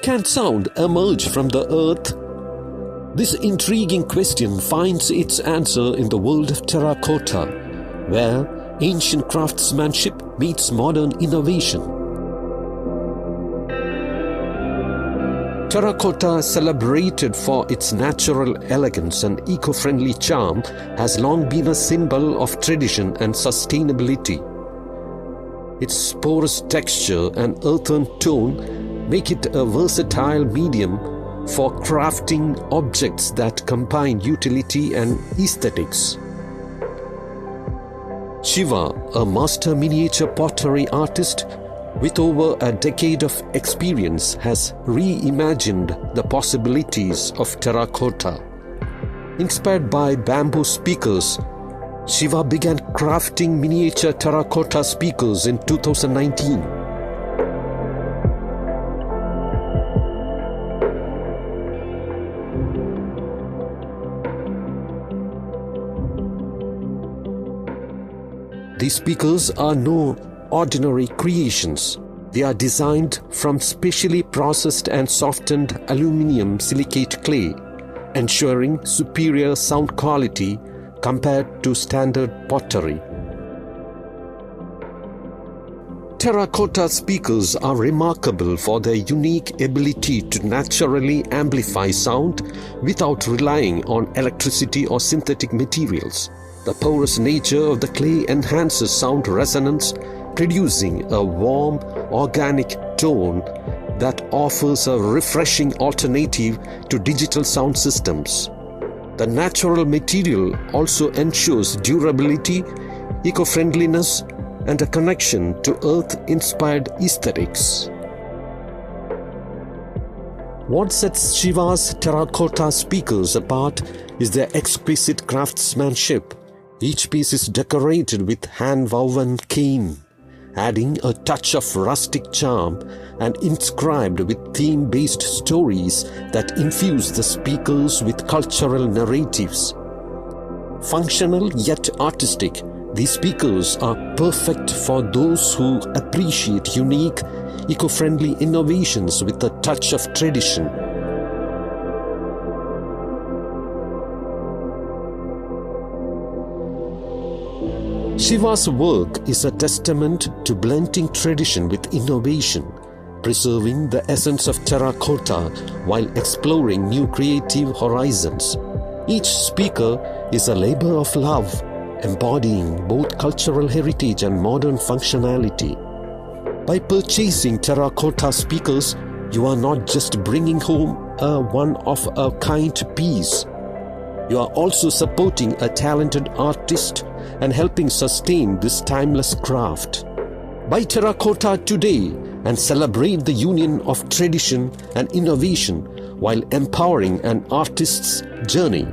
Can sound emerge from the earth? This intriguing question finds its answer in the world of terracotta, where ancient craftsmanship meets modern innovation. Terracotta, celebrated for its natural elegance and eco-friendly charm, has long been a symbol of tradition and sustainability. Its porous texture and earthen tone make it a versatile medium for crafting objects that combine utility and aesthetics. Shiva, a master miniature pottery artist with over a decade of experience, has reimagined the possibilities of terracotta. Inspired by bamboo speakers, Shiva began crafting miniature terracotta speakers in 2019. These speakers are no ordinary creations. They are designed from specially processed and softened aluminum silicate clay, ensuring superior sound quality compared to standard pottery. Terracotta speakers are remarkable for their unique ability to naturally amplify sound without relying on electricity or synthetic materials. The porous nature of the clay enhances sound resonance, producing a warm, organic tone that offers a refreshing alternative to digital sound systems. The natural material also ensures durability, eco-friendliness, and a connection to earth-inspired aesthetics. What sets Shiva's terracotta speakers apart is their exquisite craftsmanship. Each piece is decorated with hand-woven cane, adding a touch of rustic charm and inscribed with theme-based stories that infuse the speakers with cultural narratives. Functional yet artistic, these speakers are perfect for those who appreciate unique, eco-friendly innovations with a touch of tradition. Shiva's work is a testament to blending tradition with innovation, preserving the essence of terracotta while exploring new creative horizons. Each speaker is a labor of love, embodying both cultural heritage and modern functionality. By purchasing terracotta speakers, you are not just bringing home a one-of-a-kind piece. You are also supporting a talented artist and helping sustain this timeless craft. Buy terracotta today and celebrate the union of tradition and innovation while empowering an artist's journey.